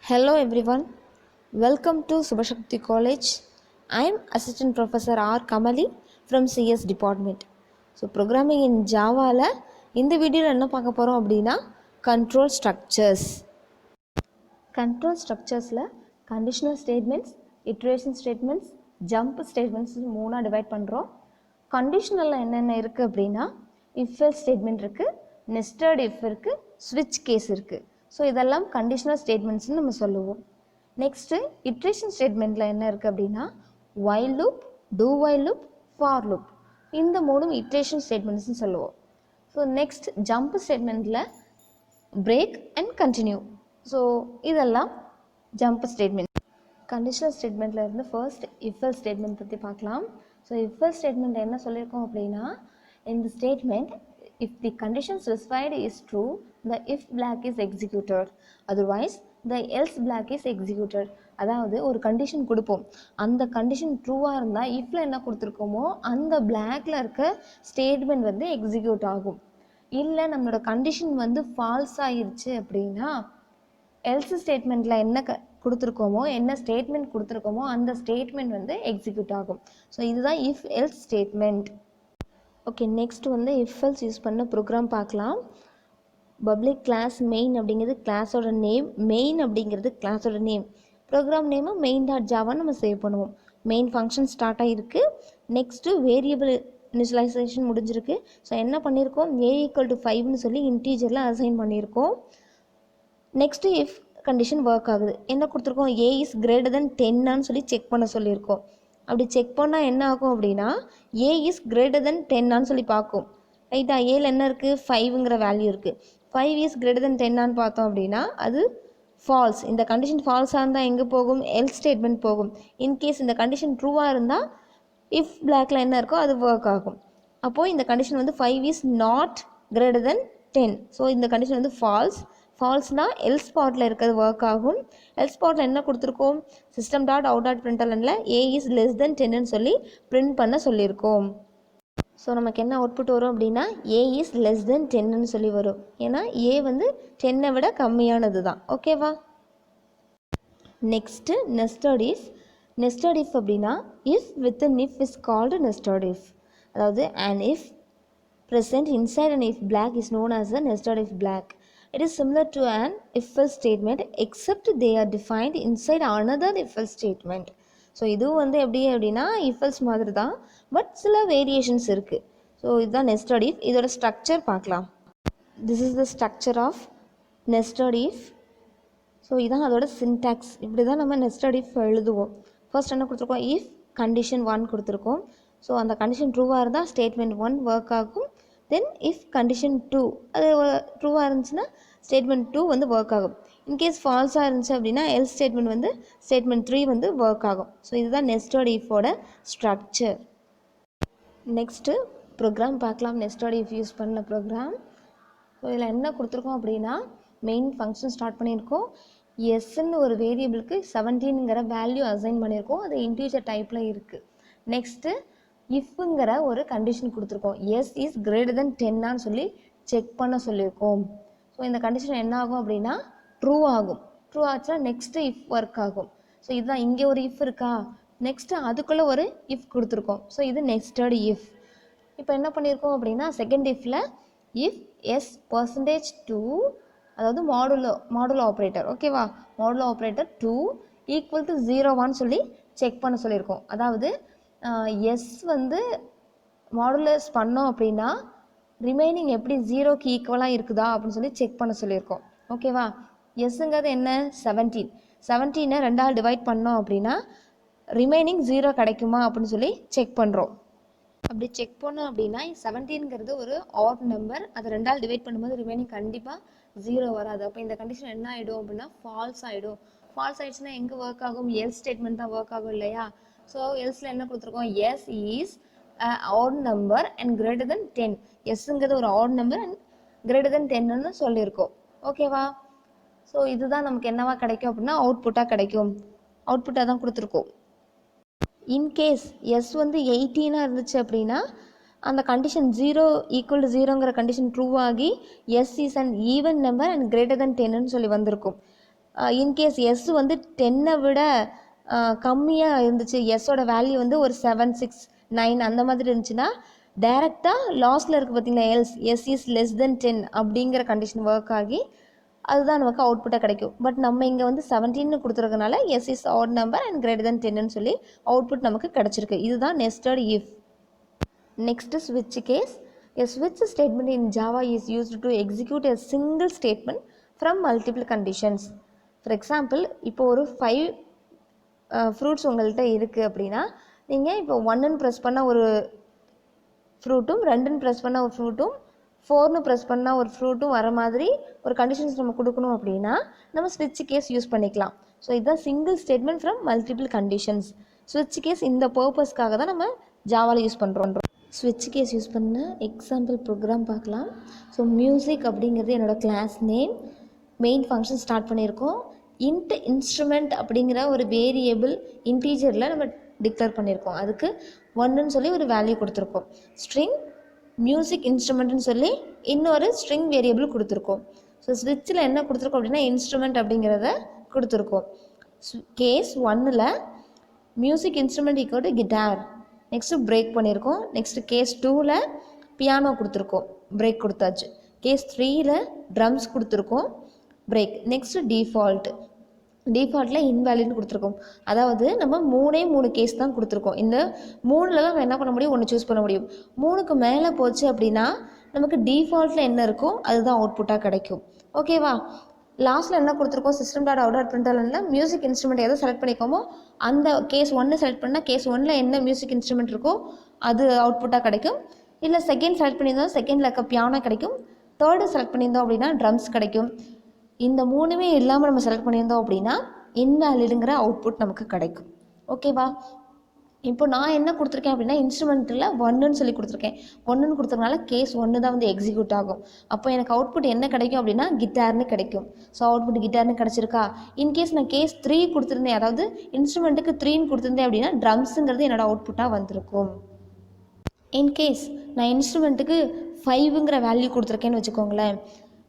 Hello everyone, welcome to Subhashakti College. I am Assistant Professor R. Kamali from CS Department. So programming in Java இந்த வீடியோவில் என்ன பார்க்க போகிறோம் அப்படின்னா control structures. Control ஸ்ட்ரக்சர்ஸில் conditional statements, iteration statements, jump statements மூணாக divide பண்ணுறோம். கண்டிஷனலில் என்னென்ன இருக்குது அப்படின்னா இஃப் எல்ஸ் ஸ்டேட்மெண்ட் இருக்குது, நெஸ்டட் இஃப் இருக்குது, ஸ்விட்ச் கேஸ் இருக்குது. ஸோ இதெல்லாம் கண்டிஷனல் ஸ்டேட்மெண்ட்ஸ்னு நம்ம சொல்லுவோம். நெக்ஸ்ட்டு இட்ரேஷன் ஸ்டேட்மெண்ட்டில் என்ன இருக்குது அப்படின்னா while loop, do while loop, for loop, இந்த மூணும் இட்ரேஷன் ஸ்டேட்மெண்ட்ஸ்னு சொல்லுவோம். ஸோ நெக்ஸ்ட் ஜம்ப் ஸ்டேட்மெண்ட்டில் பிரேக் அண்ட் கண்டினியூ. ஸோ இதெல்லாம் ஜம்ப் ஸ்டேட்மெண்ட். கண்டிஷனல் ஸ்டேட்மெண்ட்டில் இருந்து ஃபர்ஸ்ட் இஃப் எல்ஸ் ஸ்டேட்மெண்ட் பற்றி பார்க்கலாம். ஸோ இஃப் எல்ஸ் ஸ்டேட்மெண்ட் என்ன சொல்லியிருக்கோம் அப்படின்னா இந்த statement if the condition specified is true, the if block is executed, otherwise the else block is executed. அதாவது ஒரு கண்டிஷன் கொடுப்போம், அந்த கண்டிஷன் ட்ரூவாக இருந்தால் இஃப்ல என்ன கொடுத்துருக்கோமோ அந்த பிளாக்ல இருக்க ஸ்டேட்மெண்ட் வந்து எக்ஸிக்யூட் ஆகும். இல்லை நம்மளோட கண்டிஷன் வந்து ஃபால்ஸ் ஆகிருச்சு அப்படின்னா எல்ஸ் ஸ்டேட்மெண்ட்டில் என்ன கொடுத்துருக்கோமோ, என்ன ஸ்டேட்மெண்ட் கொடுத்துருக்கோமோ அந்த ஸ்டேட்மெண்ட் வந்து எக்ஸிக்யூட் ஆகும். ஸோ இதுதான் if else statement. Okay, next வந்து இஃப் எல்ஸ் யூஸ் பண்ண ப்ரோக்ராம் பார்க்கலாம். பப்ளிக் கிளாஸ் மெயின் அப்படிங்கிறது கிளாஸோட நேம், மெயின் அப்படிங்கிறது கிளாஸோட நேம், ப்ரோக்ராம் நேமு main.java நம்ம சேவ் பண்ணுவோம். மெயின் ஃபங்க்ஷன் ஸ்டார்ட் ஆகிருக்கு. நெக்ஸ்ட்டு வேரியபிள் இனிஷியலைசேஷன் முடிஞ்சிருக்கு. ஸோ என்ன பண்ணியிருக்கோம், a = 5ன்னு சொல்லி இன்டீஜரில் அசைன் பண்ணியிருக்கோம். நெக்ஸ்ட்டு இஃப் கண்டிஷன் ஒர்க் ஆகுது, என்ன கொடுத்துருக்கோம், a is greater than 10 சொல்லி செக் பண்ண சொல்லியிருக்கோம். அப்படி செக் பண்ணால் என்ன ஆகும் அப்படின்னா a is greater than 10 சொல்லி பார்க்கும். ரைட்டா, ஏல என்ன இருக்குது, 5ங்கிற வேல்யூ இருக்குது. 5 is greater than 10 பார்த்தோம் அப்படின்னா அது ஃபால்ஸ். இந்த கண்டிஷன் ஃபால்ஸாக இருந்தால் எங்கே போகும், எல்ஸ் ஸ்டேட்மெண்ட் போகும். இன்கேஸ் இந்த கண்டிஷன் ட்ரூவாக இருந்தால் இஃப் பிளாக்ல என்ன இருக்கோ அது ஒர்க் ஆகும். அப்போது இந்த கண்டிஷன் வந்து 5 is not greater than 10. So இந்த கண்டிஷன் வந்து ஃபால்ஸ்னால் எல்ஸ் பார்ட்டில் இருக்கிறது ஒர்க் ஆகும். எல்ஸ் பார்ட்டில் என்ன கொடுத்துருக்கோம், system.out.printlnல a is less than 10ன்னு சொல்லி பிரிண்ட் பண்ண சொல்லியிருக்கோம். ஸோ நமக்கு என்ன அவுட்புட் வரும் அப்படின்னா a is less than 10ன்னு சொல்லி வரும். ஏன்னா a வந்து 10ஐ விட கம்மியானது தான். ஓகேவா. நெக்ஸ்ட்டு நெஸ்டட் இஃப் அப்படின்னா if with an if is called nested if. அதாவது an if present inside an if block is known as a nested if block. It is similar to an if else statement except they are defined inside another if else statement. So இதுவும் வந்து எப்படி அப்படின்னா if else மாதிரி தான், but சில variations இருக்குது. So இதுதான் nested if. இதோட ஸ்ட்ரக்சர் பார்க்கலாம். This is the structure of nested if. So இதுதான் அதோட சின்டாக்ஸ். இப்படி தான் நம்ம நெஸ்டட் இஃப் எழுதுவோம். ஃபர்ஸ்ட் என்ன கொடுத்துருக்கோம், இஃப் கண்டிஷன் 1 கொடுத்துருக்கோம். ஸோ அந்த கண்டிஷன் ட்ரூவாக இருந்தால் ஸ்டேட்மெண்ட் 1 ஒர்க் ஆகும். தென் இஃப் கண்டிஷன் 2 அது ட்ரூவாக இருந்துச்சுன்னா ஸ்டேட்மெண்ட் 2 வந்து ஒர்க் ஆகும். இன்கேஸ் ஃபால்ஸாக இருந்துச்சு அப்படின்னா எல்ஸ் ஸ்டேட்மெண்ட் வந்து ஸ்டேட்மெண்ட் 3 வந்து ஒர்க் ஆகும். ஸோ இதுதான் நெஸ்டட் இஃபோட ஸ்ட்ரக்சர். நெக்ஸ்ட்டு ப்ரோக்ராம் பார்க்கலாம். நெஸ்டட் இஃப் யூஸ் பண்ண ப்ரோக்ராம். ஸோ இதில் என்ன கொடுத்துருக்கோம் அப்படின்னா மெயின் ஃபங்க்ஷன் ஸ்டார்ட் பண்ணியிருக்கோம். எஸ்ன்னு ஒரு வேரியபிளுக்கு 17ங்கிற வேல்யூ அசைன் பண்ணியிருக்கோம். அது இன்டீஜர் டைப்பில் இருக்குது. நெக்ஸ்ட்டு இஃப்ங்கிற ஒரு கண்டிஷன் கொடுத்துருக்கோம். எஸ் இஸ் கிரேட்டர் தென் 10 சொல்லி செக் பண்ண சொல்லியிருக்கோம். ஸோ இந்த கண்டிஷன் என்ன ஆகும் அப்படின்னா ட்ரூ ஆகும். ட்ரூ ஆச்சுன்னா நெக்ஸ்ட்டு இஃப் ஒர்க் ஆகும். ஸோ இதுதான் இங்கே ஒரு இஃப் இருக்கா, நெக்ஸ்ட்டு அதுக்குள்ளே ஒரு இஃப் கொடுத்துருக்கோம். ஸோ இது நெக்ஸ்டட் இஃப். இப்போ என்ன பண்ணியிருக்கோம் அப்படின்னா செகண்ட் இஃப்பில் இஃப் எஸ் %2, அதாவது மாடுலோ ஆப்ரேட்டர். ஓகேவா, மாடுலோ ஆப்ரேட்டர் 2 = 0 சொல்லி செக் பண்ண சொல்லியிருக்கோம். அதாவது எஸ் வந்து மாடுலஸ் பண்ணோம் அப்படின்னா ரிமைனிங் எப்படி 0க்கு ஈக்குவலாக இருக்குதா அப்படின்னு சொல்லி செக் பண்ண சொல்லியிருக்கோம். ஓகேவா. எஸ்ஸுங்கிறது என்ன, 17 2ஆல் டிவைட் பண்ணோம் அப்படின்னா ரிமைனிங் 0 கிடைக்குமா அப்படின்னு சொல்லி செக் பண்ணுறோம். அப்படி செக் பண்ணோம் அப்படின்னா 17ங்கிறது ஒரு ஆட் நம்பர், அதை 2ஆல் டிவைட் பண்ணும்போது ரிமைனிங் கண்டிப்பாக 0 வராது. அப்போ இந்த கண்டிஷன் என்ன ஆகிடும் அப்படின்னா ஃபால்ஸ் ஆகிடும். ஃபால்ஸ் ஆகிடுச்சுன்னா எங்கே ஒர்க் ஆகும், எல்ஸ் ஸ்டேட்மெண்ட் தான் ஒர்க் ஆகும் இல்லையா. ஸோ எல்ஸில் என்ன கொடுத்துருக்கோம், S is odd number and greater than 10. எஸ்ஸுங்கிறது ஒரு odd number and greater than 10ன்னு சொல்லியிருக்கோம். ஓகேவா. ஸோ இதுதான் நமக்கு என்னவா கிடைக்கும் அப்படின்னா அவுட்புட்டாக கிடைக்கும். அவுட்புட்டாக தான் கொடுத்துருக்கோம். இன்கேஸ் எஸ் வந்து 18 இருந்துச்சு அப்படின்னா அந்த கண்டிஷன் 0 = 0ங்கிற கண்டிஷன் ட்ரூ ஆகி S is and even number and greater than 10ன்னு சொல்லி வந்திருக்கும். இன்கேஸ் எஸ் வந்து 10 விட கம்மியாக இருந்துச்சு, எஸ்ஸோட வேல்யூ வந்து ஒரு 7 6 9 அந்த மாதிரி இருந்துச்சுன்னா டைரெக்டாக லாஸ்ட்டில் இருக்குது பார்த்தீங்களா, எஸ் இஸ் லெஸ் தென் 10 அப்படிங்கிற கண்டிஷன் ஒர்க் ஆகி அதுதான் நமக்கு அவுட்புட்டாக கிடைக்கும். பட் நம்ம இங்கே வந்து 17 கொடுத்துருக்கனால S is odd number and greater than 10ன்னு சொல்லி அவுட்புட் நமக்கு கிடச்சிருக்கு. இதுதான் நெஸ்டட் இஃப். நெக்ஸ்ட்டு ஸ்விட்ச் case. A switch statement in Java is used to execute a single statement from multiple conditions. For example, இப்போ ஒரு 5 ஃப்ரூட்ஸ் உங்கள்கிட்ட இருக்குது அப்படின்னா நீங்கள் இப்போ 1ன்னு ப்ரெஸ் பண்ணால் ஒரு ஃப்ரூட்டும், 2ன்னு ப்ரெஸ் பண்ணால் ஒரு ஃப்ரூட்டும், 4ன்னு ப்ரெஸ் பண்ணால் ஒரு ஃப்ரூட்டும் வர மாதிரி ஒரு கண்டிஷன்ஸ் நம்ம கொடுக்கணும் அப்படின்னா நம்ம ஸ்விட்ச் கேஸ் யூஸ் பண்ணிக்கலாம். ஸோ இதுதான் single statement from multiple conditions. ஸ்விட்ச் கேஸ் இந்த பர்பஸ்க்காக தான் நம்ம ஜாவாவில் யூஸ் பண்ணுறோம். ஸ்விட்ச் கேஸ் யூஸ் பண்ண எக்ஸாம்பிள் ப்ரோக்ராம் பார்க்கலாம். ஸோ மியூசிக் அப்படிங்கிறது என்னோடய class name. Main function start பண்ணியிருக்கோம். இன்ஸ்ட்ருமெண்ட் அப்படிங்கிற ஒரு வேரியபிள் இன்டீஜரில் நம்ம டிக்ளேர் பண்ணியிருக்கோம். அதுக்கு 1ன்னு சொல்லி ஒரு வேல்யூ கொடுத்துருக்கோம். ஸ்ட்ரிங் மியூசிக் இன்ஸ்ட்ருமெண்ட்னு சொல்லி இன்னொரு ஸ்ட்ரிங் வேரியபிள் கொடுத்துருக்கோம். ஸோ ஸ்விட்சில் என்ன கொடுத்துருக்கோம் அப்படின்னா இன்ஸ்ட்ருமெண்ட் அப்படிங்கிறத கொடுத்துருக்கோம். கேஸ் 1ல் music instrument equal to guitar, next break பண்ணியிருக்கோம். நெக்ஸ்ட்டு கேஸ் 2ல் பியானோ கொடுத்துருக்கோம், பிரேக் கொடுத்தாச்சு. கேஸ் 3ல் ட்ரம்ஸ் கொடுத்துருக்கோம், பிரேக். நெக்ஸ்ட்டு டிஃபால்ட்டில் இன்வேலிட்னு கொடுத்துருக்கோம். அதாவது நம்ம 3 கேஸ் தான் கொடுத்துருக்கோம். இந்த 3ல் தான் நம்ம என்ன பண்ண முடியும், ஒன்று சூஸ் பண்ண முடியும். 3க்கு மேலே போச்சு அப்படின்னா நமக்கு டிஃபால்ட்டில் என்ன இருக்கோ அதுதான் அவுட்புட்டாக கிடைக்கும். ஓகேவா? லாஸ்ட்டில் என்ன கொடுத்துருக்கோம், சிஸ்டம் டாட் அவுட் டாட் பிரிண்டர்ல மியூசிக் இன்ஸ்ட்ருமெண்ட் எதை செலக்ட் பண்ணிக்கோமோ அந்த கேஸ் 1 செலக்ட் பண்ணால் கேஸ் 1ல் என்ன மியூசிக் இன்ஸ்ட்ருமெண்ட் இருக்கோ அது அவுட்புட்டாக கிடைக்கும். இல்லை செகண்ட் செலக்ட் பண்ணியிருந்தோம், செகண்டில் இருக்க பியானோ கிடைக்கும். தேர்டு செலக்ட் பண்ணியிருந்தோம் அப்படின்னா ட்ரம்ஸ் கிடைக்கும். இந்த 3மே இல்லாமல் நம்ம செலக்ட் பண்ணியிருந்தோம் அப்படின்னா இன்வேலிடுங்கிற அவுட்புட் நமக்கு கிடைக்கும். ஓகேவா? இப்போ நான் என்ன கொடுத்துருக்கேன் அப்படின்னா இன்ஸ்ட்ருமெண்ட்டில் 1ன்னு சொல்லி கொடுத்துருக்கேன். 1ன்னு கொடுத்ததுனால கேஸ் 1 தான் வந்து எக்ஸிக்யூட் ஆகும். அப்போ எனக்கு அவுட்புட் என்ன கிடைக்கும் அப்படின்னா கிட்டார்னு கிடைக்கும். ஸோ அவுட்புட் கிட்டார்னு கிடச்சிருக்கா. இன்கேஸ் நான் கேஸ் 3 கொடுத்துருந்தேன், அதாவது இன்ஸ்ட்ருமெண்ட்டுக்கு 3ன்னு கொடுத்துருந்தேன் அப்படின்னா ட்ரம்ஸுங்கிறது என்னோடய அவுட்புட்டாக வந்திருக்கும். இன்கேஸ் நான் இன்ஸ்ட்ருமெண்ட்டுக்கு 5ங்கிற வேல்யூ கொடுத்துருக்கேன்னு வச்சுக்கோங்களேன்,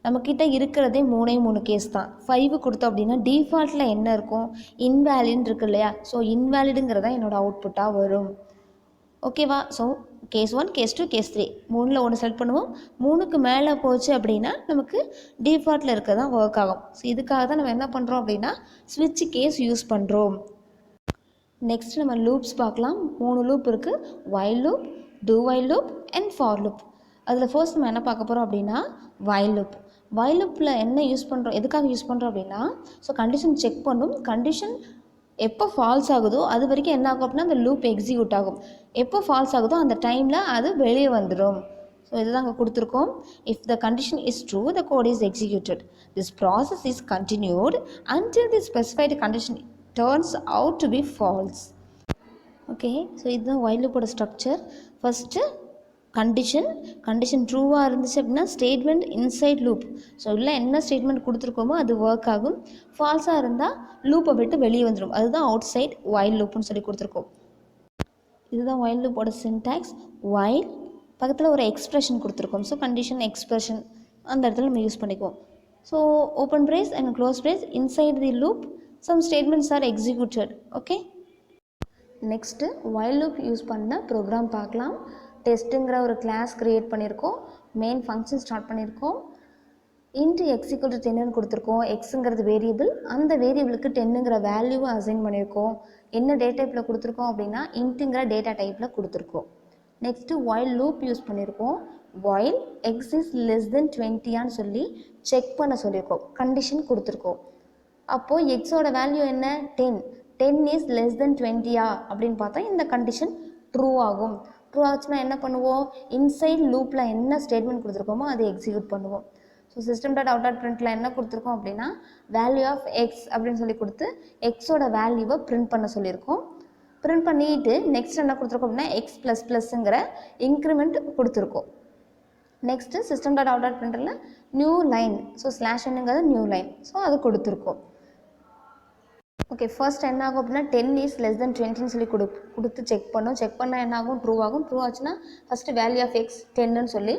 நம்மக்கிட்ட இருக்கிறதே 3 கேஸ் தான். 5 கொடுத்தோம் அப்படின்னா டிஃபால்ட்டில் என்ன இருக்கும், இன்வேலிட்னு இருக்கு இல்லையா. ஸோ இன்வேலிடுங்கிறதா என்னோடய அவுட்புட்டாக வரும். ஓகேவா? ஸோ கேஸ் 1 கேஸ் 2 கேஸ் 3 3ல் ஒன்று செலக்ட் பண்ணுவோம். 3க்கு மேலே போச்சு அப்படின்னா நமக்கு டிஃபால்ட்டில் இருக்கிறதான் ஒர்க் ஆகும். ஸோ இதுக்காக தான் நம்ம என்ன பண்ணுறோம் அப்படின்னா ஸ்விட்ச் கேஸ் யூஸ் பண்ணுறோம். நெக்ஸ்ட் நம்ம லூப்ஸ் பார்க்கலாம். 3 லூப் இருக்குது. While loop, do while loop and for loop. அதில் ஃபர்ஸ்ட் நம்ம என்ன பார்க்க போகிறோம் அப்படின்னா வைல் லூப். வைல் லூப்பில் என்ன யூஸ் பண்ணுறோம், எதுக்காக யூஸ் பண்ணுறோம் அப்படின்னா ஸோ கண்டிஷன் செக் பண்ணும். கண்டிஷன் எப்போ ஃபால்ஸ் ஆகுதோ அது வரைக்கும் என்ன ஆகும் அப்படின்னா அந்த லூப் எக்ஸிக்யூட் ஆகும். எப்போ ஃபால்ஸ் ஆகுதோ அந்த டைமில் அது வெளியே வந்துடும். ஸோ இதுதான் அங்கே கொடுத்துருக்கோம். If the condition is true the code is executed. This process is continued until the specified condition turns out to be false. Okay, so இதுதான் வைல் லூப்போட ஸ்ட்ரக்சர். ஃபஸ்ட்டு கண்டிஷன் ட்ரூவாக இருந்துச்சு அப்படின்னா ஸ்டேட்மெண்ட் இன்சைட் லூப். ஸோ இல்லை என்ன statement கொடுத்துருக்கோமோ அது work ஆகும். ஃபால்ஸாக இருந்தால் லூப்பை விட்டு வெளியே வந்துடும். அதுதான் அவுட் சைட் வைல் லூப்னு சொல்லி கொடுத்துருக்கோம். இதுதான் வைல் லூப்போட சின்டாக்ஸ். வைல் பக்கத்தில் ஒரு எக்ஸ்பிரஷன் கொடுத்துருக்கோம். ஸோ கண்டிஷன் எக்ஸ்பிரஷன் அந்த இடத்துல நம்ம யூஸ் பண்ணிக்குவோம். So open brace and close brace inside the loop some statements are executed. Okay, next while loop use பண்ண ப்ரோக்ராம் பார்க்கலாம். டெஸ்ட்டுங்கிற ஒரு கிளாஸ் க்ரியேட் பண்ணியிருக்கோம். மெயின் ஃபங்க்ஷன் ஸ்டார்ட் பண்ணியிருக்கோம். இன்ட்டு எக்ஸ் ஈக்குவல் டு 10ன்னு கொடுத்துருக்கோம். எக்ஸுங்கிறது வேரியபிள், அந்த வேரியபிளுக்கு 10ங்கிற வேல்யூவை அசைன் பண்ணியிருக்கோம். என்ன டேட்டா டைப்பில் கொடுத்துருக்கோம் அப்படின்னா இன்ட்டுங்கிற டேட்டா டைப்பில் கொடுத்துருக்கோம். நெக்ஸ்ட்டு வைல் லூப் யூஸ் பண்ணியிருக்கோம். வைல் எக்ஸ் இஸ் லெஸ் தென் 20 சொல்லி செக் பண்ண சொல்லியிருக்கோம். கண்டிஷன் கொடுத்துருக்கோம். அப்போது எக்ஸோட வேல்யூ என்ன, 10 இஸ் லெஸ் தென் 20 அப்படின்னு பார்த்தா இந்த கண்டிஷன் ட்ரூ ஆகும். ட்ரூ ஆச்சுன்னா என்ன பண்ணுவோம், இன்சைட் லூப்பில் என்ன ஸ்டேட்மெண்ட் கொடுத்துருக்கோமோ அதை எக்ஸிக்யூட் பண்ணுவோம். So system dot out dot பிரிண்ட்டில் என்ன கொடுத்துருக்கோம் அப்படின்னா வேல்யூ ஆஃப் எக்ஸ் அப்படின்னு சொல்லி கொடுத்து எக்ஸோட வேல்யூவை பிரிண்ட் பண்ண சொல்லியிருக்கோம். பிரிண்ட் பண்ணிட்டு நெக்ஸ்ட் என்ன கொடுத்துருக்கோம் அப்படின்னா எக்ஸ் ப்ளஸ் ப்ளஸ்ங்கிற இன்க்ரிமெண்ட் கொடுத்துருக்கோம். Next system dot out dot பிரிண்டரில் new line, so /n new line, so அது கொடுத்துருக்கோம். ஓகே, ஃபர்ஸ்ட் என்ன ஆகும் அப்படின்னா 10 இஸ் லெஸ் தென் 20 சொல்லி கொடுத்து செக் பண்ணால் என்ன ஆகும், ட்ரூ ஆகும். ட்ரூ ஆச்சுன்னா ஃபஸ்ட்டு வேல்யூ ஆஃப் எக்ஸ் 10ன்னு சொல்லி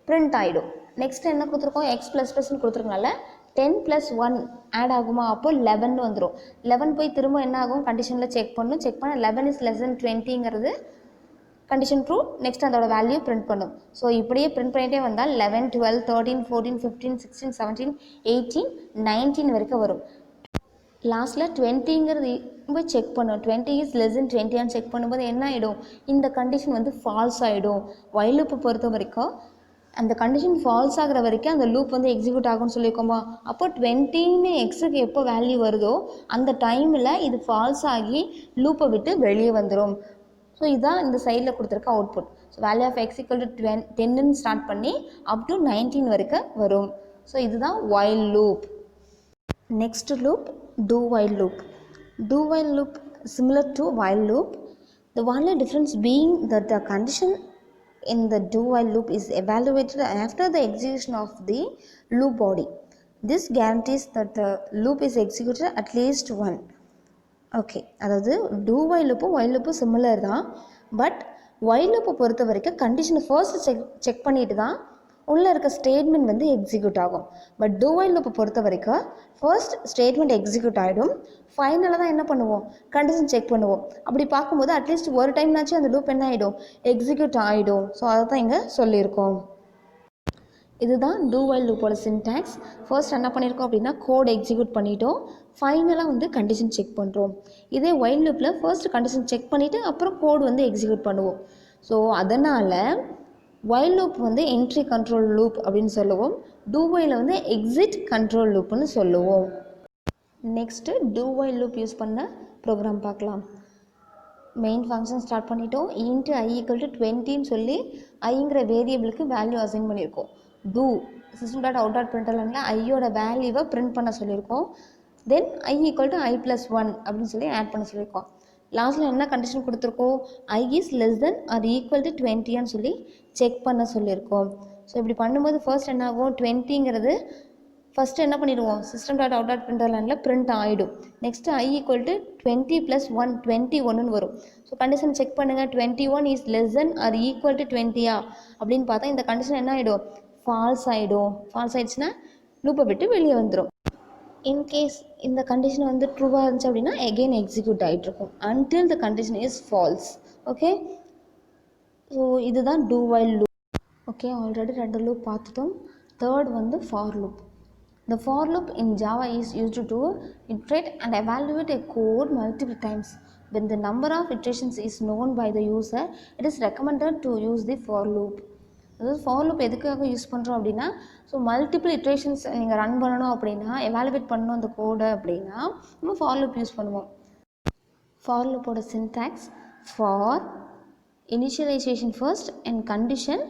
பிரிண்ட் ஆகிடும். நெக்ஸ்ட் என்ன கொடுத்துருக்கோம், எக்ஸ் ப்ளஸ் ப்ளஸ்ன்னு கொடுத்துருக்கனால 10 + 1 ஆட் ஆகுமா, அப்போ 11 வந்துடும். 11 போய் திரும்ப என்ன ஆகும், கண்டிஷனில் செக் பண்ணணும். செக் பண்ண 11 is less than 20ங்கிறது கண்டிஷன் ட்ரூ. நெக்ஸ்ட் அதோட வேல்யூ பிரிண்ட் பண்ணும். ஸோ இப்படியே பிரிண்ட் பண்ணிகிட்டே வந்தால் 11, 12, 13, 14, 15, 16, 17, 18, 19 வரைக்கும் வரும். லாஸ்ட்டில் 20ங்கிறது போய் செக் பண்ணும். 20 is less than 20 செக் பண்ணும்போது என்ன ஆகிடும், இந்த கண்டிஷன் வந்து ஃபால்ஸ் ஆகிடும். while loop பொறுத்த வரைக்கும் அந்த கண்டிஷன் ஃபால்ஸ் ஆகிற வரைக்கும் அந்த லூப் வந்து எக்ஸிக்யூட் ஆகும்னு சொல்லியிருக்கோமா. அப்போ 20ன்னு எக்ஸுக்கு எப்போ வேல்யூ வருதோ அந்த டைமில் இது ஃபால்ஸ் ஆகி லூப்பை விட்டு வெளியே வந்துடும். ஸோ இதுதான் இந்த சைடில் கொடுத்துருக்க output. So value of x = 10ன்னு ஸ்டார்ட் பண்ணி அப் டு 19 வரைக்கும் வரும். ஸோ இதுதான் while loop. Next loop, do while loop. Do while loop similar to while loop. The only difference being that the condition in the do while loop is evaluated after the execution of the loop body. This guarantees that the loop is executed at least one. Okay, அதாவது two while loop similar தான். But while loop பொறுத்த வரைக்கும் கண்டிஷனை first check பண்ணிட்டு தான் உள்ளே இருக்க statement வந்து எக்ஸிக்யூட் ஆகும். பட் டூ while loop பொறுத்த வரைக்கும் ஃபர்ஸ்ட் ஸ்டேட்மெண்ட் எக்ஸிக்யூட் ஆகிடும். ஃபைனலாக தான் என்ன பண்ணுவோம், கண்டிஷன் செக் பண்ணுவோம். அப்படி பார்க்கும்போது அட்லீஸ்ட் ஒரு டைம்னாச்சும் அந்த லூப் என்ன ஆகிடும், எக்ஸிக்யூட் ஆகிடும். ஸோ அதை தான் இங்கே சொல்லியிருக்கோம். இதுதான் டூ while லூப்போட சின்டாக்ஸ். ஃபர்ஸ்ட் என்ன பண்ணியிருக்கோம் அப்படின்னா கோட் எக்ஸிக்யூட் பண்ணிட்டோம், ஃபைனலாக வந்து கண்டிஷன் செக் பண்ணுறோம். இதே while லூப்பில் ஃபர்ஸ்ட் கண்டிஷன் செக் பண்ணிவிட்டு அப்புறம் கோட் வந்து எக்ஸிக்யூட் பண்ணுவோம். ஸோ அதனால் while லூப் வந்து என்ட்ரி கண்ட்ரோல் லூப் அப்படின்னு சொல்லுவோம். டூ while வந்து எக்ஸிட் கண்ட்ரோல் லூப்னு சொல்லுவோம். Next do while loop use பண்ண ப்ரோக்ராம் பார்க்கலாம். மெயின் ஃபங்க்ஷன் ஸ்டார்ட் பண்ணிட்டோம். இன்ட்டு i = 20ன்னு சொல்லி ஐங்கிற வேரியபிளுக்கு வேல்யூ அசைன் பண்ணியிருக்கோம். டூ system.out.printlnல ஐயோட வேல்யூவை பிரிண்ட் பண்ண சொல்லியிருக்கோம். தென் i = i + 1 அப்படின்னு சொல்லி ஆட் பண்ண சொல்லியிருக்கோம். லாஸ்ட்டில் என்ன கண்டிஷன் கொடுத்துருக்கோம், i is less than or equal to 20ன்னு சொல்லி செக் பண்ண சொல்லியிருக்கோம். ஸோ இப்படி பண்ணும்போது ஃபர்ஸ்ட் என்ன ஆகும், 20ங்கிறது ஃபஸ்ட்டு என்ன பண்ணிடுவோம், system.out.printlnல பிரிண்ட் ஆகிடும். நெக்ஸ்ட்டு i = 20 + 1 21ன்னு வரும். ஸோ கண்டிஷன் செக் பண்ணுங்கள், 21 is less than or equal to 20யா அப்படின்னு பார்த்தா இந்த கண்டிஷன் என்ன ஆகிடும், ஃபால்ஸ் ஆகிடும். ஃபால்ஸ் ஆகிடுச்சுன்னா லூப்பை விட்டு வெளியே வந்துடும். இன்கேஸ் இந்த கண்டிஷன் வந்து ட்ரூவாக இருந்துச்சு அப்படின்னா எகெயின் எக்ஸிக்யூட் ஆகிட்ருக்கும் until the condition is false. Okay, so இதுதான் do while loop. Okay, already 2 loop பார்த்துட்டோம். தேர்ட் வந்து for loop. The for loop in Java is used to iterate and evaluate a code multiple times. When the number of iterations is known by the user, it is recommended to use the for loop. அதாவது for loop எதுக்காக use பண்ணுறோம் அப்படின்னா, so multiple iterations நீங்கள் run பண்ணணும் அப்படின்னா, evaluate பண்ணணும் அந்த கோடை அப்படின்னா நம்ம ஃபார் லூப் யூஸ் பண்ணுவோம். ஃபார் லூப்போட syntax for initialization first and condition,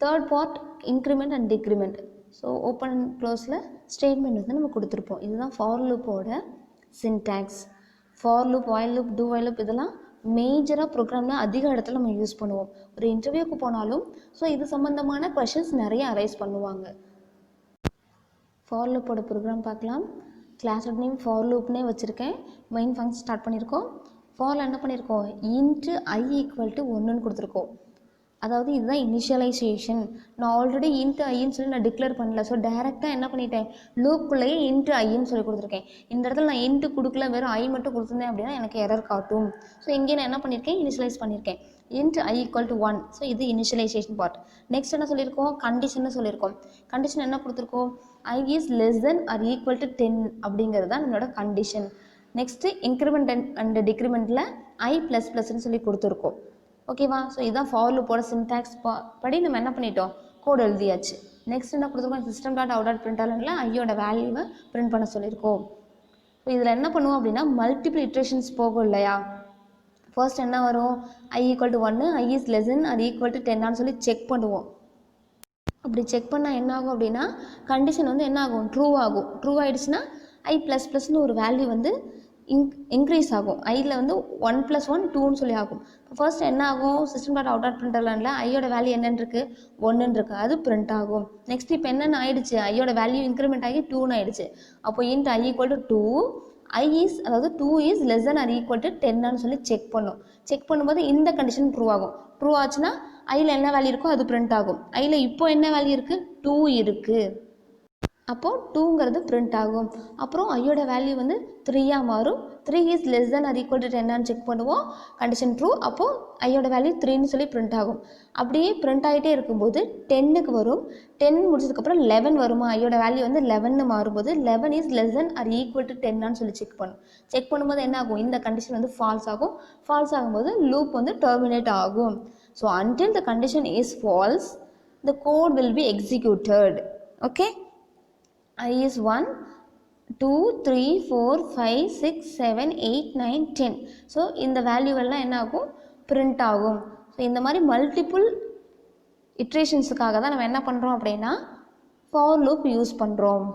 third part increment and decrement. So open and க்ளோஸில் ஸ்டேட்மெண்ட் வந்து நம்ம கொடுத்துருப்போம். இதுதான் ஃபார் லூப்போட syntax. For loop, while loop, do while loop இதெல்லாம் மேஜராக ப்ரோக்ராமில் அதிக இடத்துல நம்ம யூஸ் பண்ணுவோம். ஒரு இன்டர்வியூக்கு போனாலும் ஸோ இது சம்மந்தமான கொஷின்ஸ் நிறைய அரைஸ் பண்ணுவாங்க. ஃபார் லூப்போட ப்ரோக்ராம் பார்க்கலாம். கிளாஸோட நேம் ஃபார் லூப்னே வச்சுருக்கேன். மெயின் ஃபங்க்ஷன் ஸ்டார்ட் பண்ணியிருக்கோம். ஃபாரில் என்ன பண்ணியிருக்கோம், இன்ட்டு i = 1ன்னு கொடுத்துருக்கோம். அதாவது இதுதான் இனிஷியலைசேஷன். நான் ஆல்ரெடி இன்ட்டு ஐன்னு சொல்லி நான் டிக்ளேர் பண்ணல. ஸோ டேரெக்டாக என்ன பண்ணிட்டேன், லூப்புக்குள்ளேயே இன்ட்டு ஐன்னு சொல்லி கொடுத்துருக்கேன். இந்த இடத்துல நான் இன்ட்டு கொடுக்கல, வெறும் ஐ மட்டும் கொடுத்துருந்தேன் அப்படின்னா எனக்கு எரர் காட்டும். ஸோ இங்கே நான் என்ன பண்ணியிருக்கேன், இனிஷியலைஸ் பண்ணியிருக்கேன் இன்ட்டு i = 1. ஸோ இது இனிஷியலைசேஷன் பார்ட். நெக்ஸ்ட் என்ன சொல்லியிருக்கோம், கண்டிஷன்னு சொல்லியிருக்கோம். கண்டிஷன் என்ன கொடுத்துருக்கோம், i is less than or equal to 10 அப்படிங்கிறது தான் நம்மளோட கண்டிஷன். நெக்ஸ்ட்டு இன்க்ரிமெண்ட் அண்ட் டிக்ரிமெண்ட்டில் i ++ன்னு சொல்லி கொடுத்துருக்கோம். ஓகேவா, ஸோ இதுதான் ஃபார் லூப்போட சின்டாக்ஸ் படி நம்ம என்ன பண்ணிட்டோம், கோட் எழுதியாச்சு. நெக்ஸ்ட் என்ன கொடுத்துருக்கோம், system.out.printlnல ஐயோட வேல்யூவை பிரிண்ட் பண்ண சொல்லியிருக்கோம். ஸோ இதில் என்ன பண்ணுவோம் அப்படின்னா மல்டிபிள் இட்ரேஷன்ஸ் போகும் இல்லையா. ஃபர்ஸ்ட் என்ன வரும், i = 1, i is less than or equal to 10 சொல்லி செக் பண்ணுவோம். அப்படி செக் பண்ணால் என்ன ஆகும் அப்படின்னா கண்டிஷன் வந்து என்ன ஆகும், ட்ரூ ஆகும். ட்ரூ ஆகிடுச்சுன்னா i ++ன்னு ஒரு வேல்யூ வந்து இன்க்ரீஸ் ஆகும். ஐயில் வந்து 1 + 1 2ன்னு சொல்லி ஆகும். ஃபர்ஸ்ட் என்ன ஆகும், system.out.printlnல ஐயோட வேல்யூ என்னன்னு இருக்குது, 1ன்னு இருக்குது, அது பிரிண்ட் ஆகும். நெக்ஸ்ட் இப்போ என்னென்ன ஆயிடுச்சு, ஐயோட வேல்யூ இன்க்ரிமெண்ட் ஆகி 2ன்னு ஆயிடுச்சு. அப்போ இன்ட் i = 2, அதாவது 2 is less than or equal to 10ன்னு சொல்லி செக் பண்ணும். செக் பண்ணும்போது இந்த கண்டிஷன் ட்ரூ ஆகும். ட்ரூ ஆச்சுன்னா ஐயில் என்ன வேல்யூ இருக்கோ அது பிரிண்ட் ஆகும். ஐயில் இப்போ என்ன வேல்யூ இருக்குது, 2 இருக்குது. அப்போது 2ங்கிறது பிரிண்ட் ஆகும். அப்புறம் ஐயோட வேல்யூ வந்து 3யாக மாறும். 3 is less than or equal to 10 check பண்ணுவோம். Condition true. அப்போது ஐயோட வேல்யூ 3ன்னு சொல்லி பிரிண்ட் ஆகும். அப்படியே பிரிண்ட் ஆகிட்டே இருக்கும்போது 10க்கு வரும். 10 முடிச்சதுக்கப்புறம் 11 வருமா, ஐயோட வேல்யூ வந்து 11ன்னு மாறும்போது 11 is less than or equal to 10 சொல்லி செக் பண்ணும். செக் பண்ணும்போது என்ன ஆகும், இந்த கண்டிஷன் வந்து ஃபால்ஸ் ஆகும். ஃபால்ஸ் ஆகும்போது லூப் வந்து டெர்மினேட் ஆகும். So until the condition is false, the code will be executed. Okay. I is 1, 2, 3, 4, 5, 6, 7, 8, 9, 10. So இந்த வேல்யூவெல்லாம் என்ன ஆகும், பிரிண்ட் ஆகும். ஸோ இந்த மாதிரி மல்டிபிள் இட்ரேஷன்ஸுக்காக தான் நம்ம என்ன பண்ணுறோம் அப்படின்னா ஃபார் லூப் யூஸ் பண்ணுறோம்.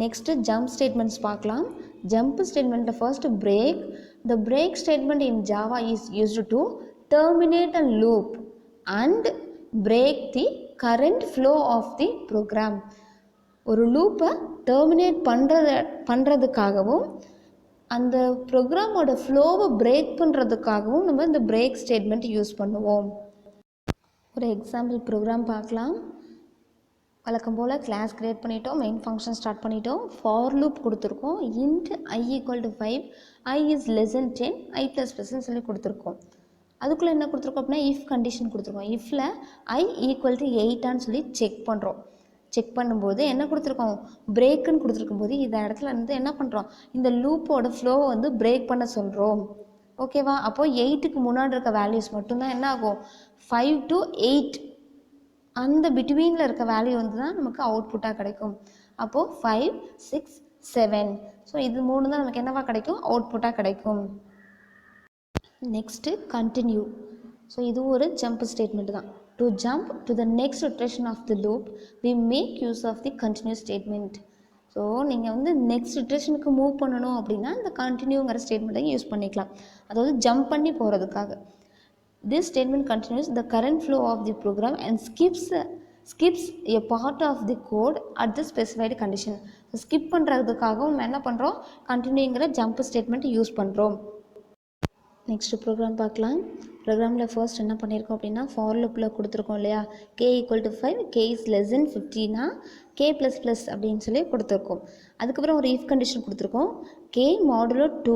நெக்ஸ்ட்டு ஜம்ப் ஸ்டேட்மெண்ட்ஸ் பார்க்கலாம். ஜம்ப் ஸ்டேட்மெண்ட்டில் first break. The break statement in Java is used to terminate a loop and break the current flow of the program. ஒரு லூப்பை டெர்மினேட் பண்ணுறதுக்காகவும் அந்த ப்ரோக்ராமோட ஃப்ளோவை பிரேக் பண்ணுறதுக்காகவும் நம்ம இந்த பிரேக் ஸ்டேட்மெண்ட் யூஸ் பண்ணுவோம். ஒரு எக்ஸாம்பிள் ப்ரோக்ராம் பார்க்கலாம். வழக்கம் போல் கிளாஸ் க்ரியேட் பண்ணிட்டோம், மெயின் ஃபங்க்ஷன் ஸ்டார்ட் பண்ணிட்டோம், ஃபார் லூப் கொடுத்துருக்கோம். Int i = 5, i is less than 10, i++ன்னு சொல்லி கொடுத்துருக்கோம். அதுக்குள்ளே என்ன கொடுத்துருக்கோம் அப்படின்னா இஃப் கண்டிஷன் கொடுத்துருக்கோம். இஃப்பில் i = 8 சொல்லி செக் பண்ணுறோம். செக் பண்ணும்போது என்ன கொடுத்துருக்கோம், பிரேக்குன்னு கொடுத்துருக்கும்போது இந்த இடத்துல வந்து என்ன பண்ணுறோம், இந்த லூப்போட ஃப்ளோவை வந்து பிரேக் பண்ண சொல்கிறோம். ஓகேவா. அப்போது 8க்கு முன்னாடி இருக்க வேல்யூஸ் மட்டும்தான் என்ன ஆகும், 5 to 8 அந்த பிட்வீனில் இருக்க வேல்யூ வந்து தான் நமக்கு அவுட்புட்டாக கிடைக்கும். அப்போது 5, 6, 7 ஸோ இது 3 தான் நமக்கு என்னவா கிடைக்கும், அவுட்புட்டாக கிடைக்கும். Next continue. ஸோ இது ஒரு ஜம்ப் ஸ்டேட்மெண்ட் தான். To jump to the next iteration of the loop we make use of the continue statement. So நீங்கள் வந்து நெக்ஸ்ட் இட்ரேஷனுக்கு மூவ் பண்ணணும் அப்படின்னா இந்த கண்டினியூங்கிற ஸ்டேட்மெண்ட்டை யூஸ் பண்ணிக்கலாம், அதாவது ஜம்ப் பண்ணி போகிறதுக்காக. This statement continues the current flow of the program and skips a part of the code at the specified condition. So skip பண்ணுறதுக்காகவும் என்ன பண்ணுறோம், கண்டினியூங்கிற ஜம்ப் ஸ்டேட்மெண்ட் யூஸ் பண்ணுறோம். நெக்ஸ்ட்டு ப்ரோக்ராம் பார்க்கலாம். ப்ரோக்ராமில் ஃபர்ஸ்ட் என்ன பண்ணியிருக்கோம் அப்படின்னா ஃபார் லூப்பில் கொடுத்துருக்கோம் இல்லையா, k = 5, k is less than 50னா k++ அப்படின்னு சொல்லி கொடுத்துருக்கோம். அதுக்கப்புறம் ஒரு இஃப் கண்டிஷன் கொடுத்துருக்கோம், k modulo 2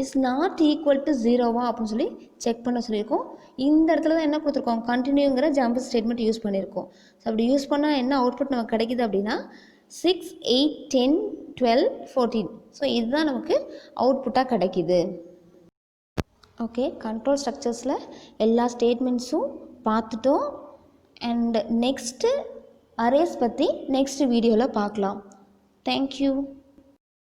is not equal to 0வா அப்படின்னு சொல்லி செக் பண்ண சொல்லியிருக்கோம். இந்த இடத்துல தான் என்ன கொடுத்துருக்கோம், கண்டினியூங்கிற ஜம்ப் ஸ்டேட்மெண்ட் யூஸ் பண்ணியிருக்கோம். ஸோ அப்படி யூஸ் பண்ணால் என்ன அவுட்புட் நமக்கு கிடைக்குது அப்படின்னா 6, 8, 10, 12, 14. ஸோ இதுதான் நமக்கு அவுட்புட்டாக கிடைக்கிது. ஓகே, கண்ட்ரோல் ஸ்ட்ரக்சர்ஸில் எல்லா ஸ்டேட்மெண்ட்ஸும் பார்த்துட்டோம். அண்ட் நெக்ஸ்ட்டு அரேஸ் பற்றி நெக்ஸ்ட் வீடியோவில் பார்க்கலாம். தேங்க்யூ.